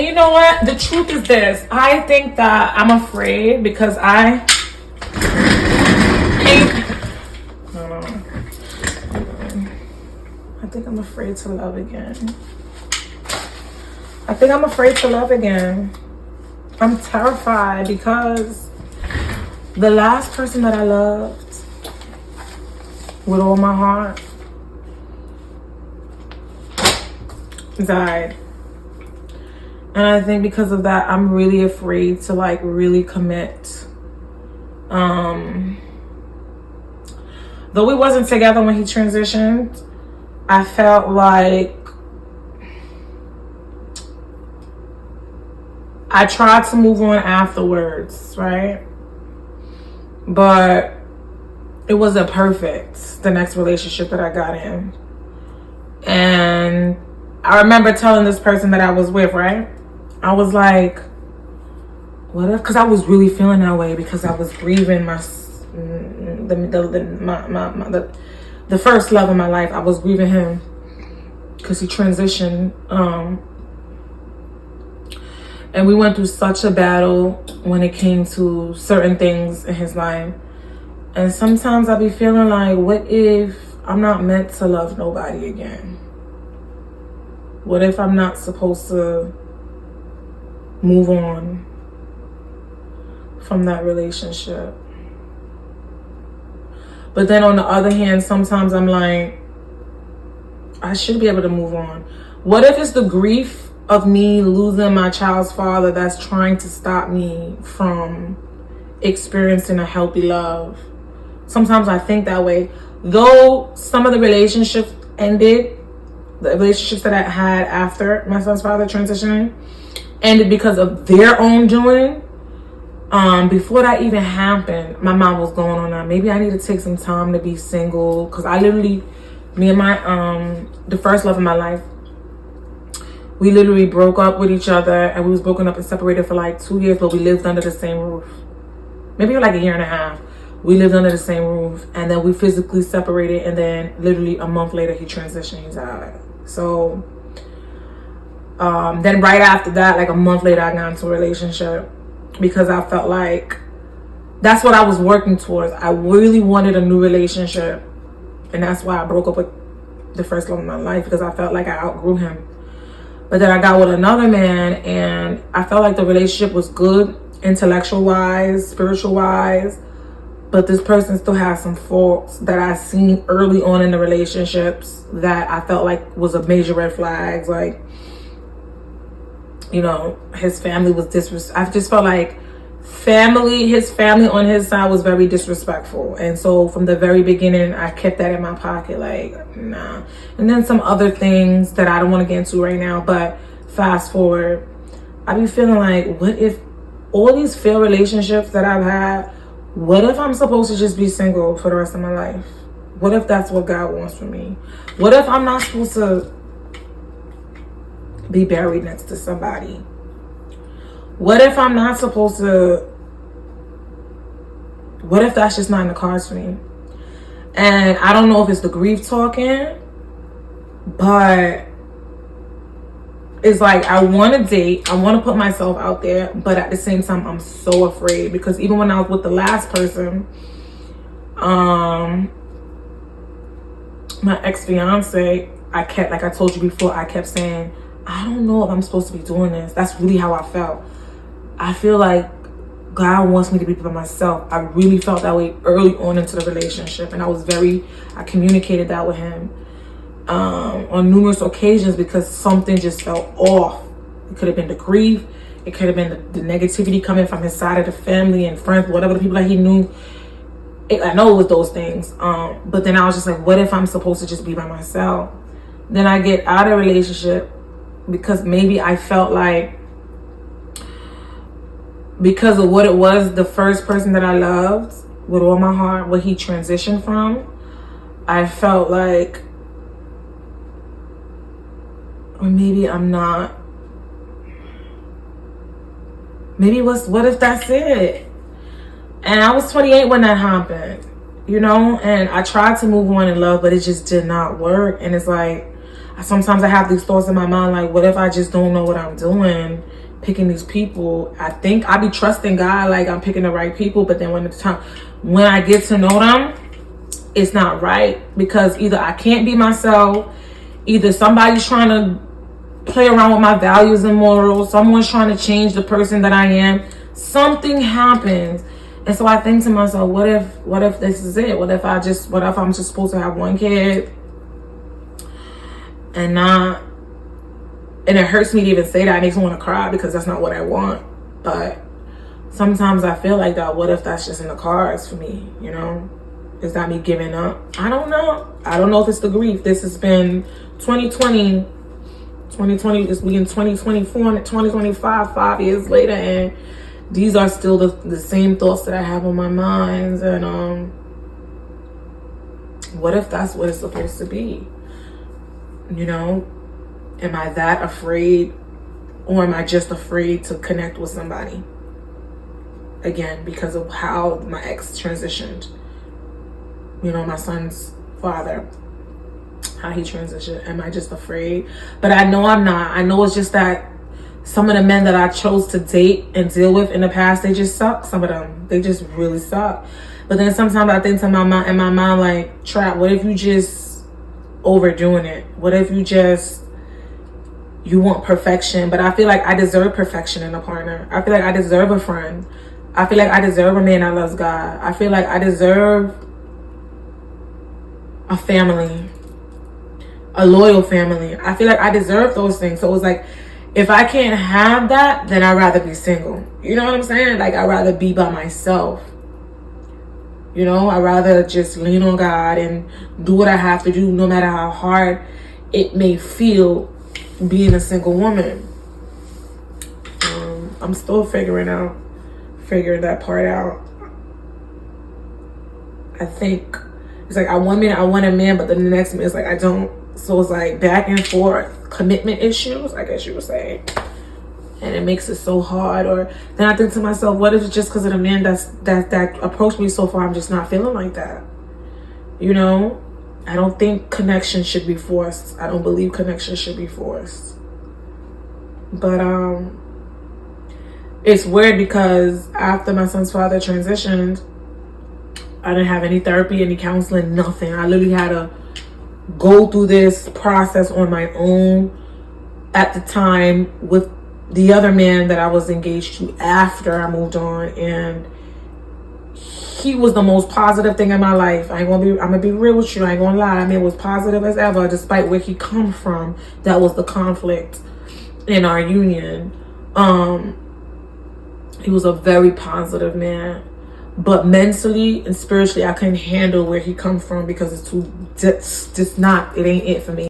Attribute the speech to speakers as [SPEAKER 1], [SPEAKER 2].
[SPEAKER 1] You know what? The truth is this. I think that I'm afraid because I think I'm afraid to love again. I think I'm afraid to love again. I'm terrified because the last person that I loved with all my heart died. And I think because of that, I'm really afraid to like really commit. Though we wasn't together when he transitioned, I felt like I tried to move on afterwards, right? But it wasn't perfect, the next relationship that I got in. And I remember telling this person that I was with, right? I was like, what if, because I was really feeling that way because I was grieving the first love of my life. I was grieving him because he transitioned. And we went through such a battle when it came to certain things in his life. And sometimes I be feeling like, what if I'm not meant to love nobody again? What if I'm not supposed to move on from that relationship? But then on the other hand, sometimes I'm like, I should be able to move on. What if it's the grief of me losing my child's father that's trying to stop me from experiencing a healthy love? Sometimes I think that way. Though some of the relationships ended, the relationships that I had after my son's father transitioning ended because of their own doing. Before that even happened, my mom was going on that. Maybe I need to take some time to be single. Because I literally, me and my, the first love of my life, we literally broke up with each other. And we was broken up and separated for like 2 years. But we lived under the same roof. Maybe like a year and a half. We lived under the same roof. And then we physically separated. And then literally a month later, he transitioned. He died. So, then right after that, like a month later, I got into a relationship. Because I felt like that's what I was working towards. I really wanted a new relationship. And that's why I broke up with the first love of my life. Because I felt like I outgrew him. But then I got with another man. And I felt like the relationship was good. Intellectual-wise, spiritual-wise. But this person still has some faults that I seen early on in the relationships. That I felt like was a major red flags. Like, you know, his family was I just felt like his family on his side was very disrespectful. And so from the very beginning, I kept that in my pocket, like, nah. And then some other things that I don't want to get into right now, but fast forward, I be feeling like, what if all these failed relationships that I've had, what if I'm supposed to just be single for the rest of my life? What if that's what God wants for me? What if I'm not supposed to be buried next to somebody? What if I'm not supposed to? What if that's just not in the cards for me? And I don't know if it's the grief talking, but it's like I want to date, I want to put myself out there, but at the same time I'm so afraid. Because even when I was with the last person, my ex-fiance, I kept, like I told you before, I kept saying, I don't know if I'm supposed to be doing this. That's really how I felt. I feel like God wants me to be by myself. I really felt that way early on into the relationship. And I communicated that with him on numerous occasions because something just felt off. It could have been the grief. It could have been the negativity coming from his side of the family and friends, whatever the people that he knew. I know it was those things. But then I was just like, what if I'm supposed to just be by myself? Then I get out of a relationship because maybe I felt like, because of what it was, the first person that I loved with all my heart, what he transitioned from, I felt like, or maybe I'm not. Maybe what if that's it? And I was 28 when that happened, you know? And I tried to move on in love, but it just did not work. And it's like, sometimes I have these thoughts in my mind, like, what if I just don't know what I'm doing, picking these people? I think I be trusting God, like I'm picking the right people, but then when I get to know them, it's not right, because either I can't be myself, either somebody's trying to play around with my values and morals, someone's trying to change the person that I am, something happens. And so I think to myself, what if this is it? What if I'm just supposed to have one kid and it hurts me to even say that. It makes me want to cry, because that's not what I want. But sometimes I feel like that, what if that's just in the cards for me, you know? Is that me giving up? I don't know. I don't know if it's the grief. This has been 2020, it's being 2024 and 2025, 5 years later, and these are still the same thoughts that I have on my mind. And what if that's what it's supposed to be? You know, am I that afraid, or am I just afraid to connect with somebody again because of how my ex transitioned? You know, my son's father, how he transitioned. Am I just afraid? But I know I'm not. I know it's just that some of the men that I chose to date and deal with in the past, they just suck. Some of them, they just really suck. But then sometimes I think in my mind, like, Trap, what if you just overdoing it? What if you want perfection? But I feel like I deserve perfection in a partner. I feel like I deserve a friend. I feel like I deserve a man that loves God. I feel like I deserve a family, a loyal family. I feel like I deserve those things. So it's like, if I can't have that, then I'd rather be single. You know what I'm saying? Like, I'd rather be by myself. You know, I'd rather just lean on God and do what I have to do, no matter how hard it may feel being a single woman. I'm still figuring that part out. I think it's like, one minute I want a man, but then the next minute it's like I don't. So it's like back and forth commitment issues, I guess you would say. And it makes it so hard. Or then I think to myself, what if it's just because of the man that approached me so far, I'm just not feeling like that? You know? I don't think connection should be forced. I don't believe connection should be forced. But it's weird, because after my son's father transitioned, I didn't have any therapy, any counseling, nothing. I literally had to go through this process on my own at the time with the other man that I was engaged to after I moved on. And he was the most positive thing in my life. I'm gonna be real with you. I ain't gonna lie. I mean, it was positive as ever, despite where he come from. That was the conflict in our union. He was a very positive man. But mentally and spiritually, I couldn't handle where he come from, because it ain't it for me.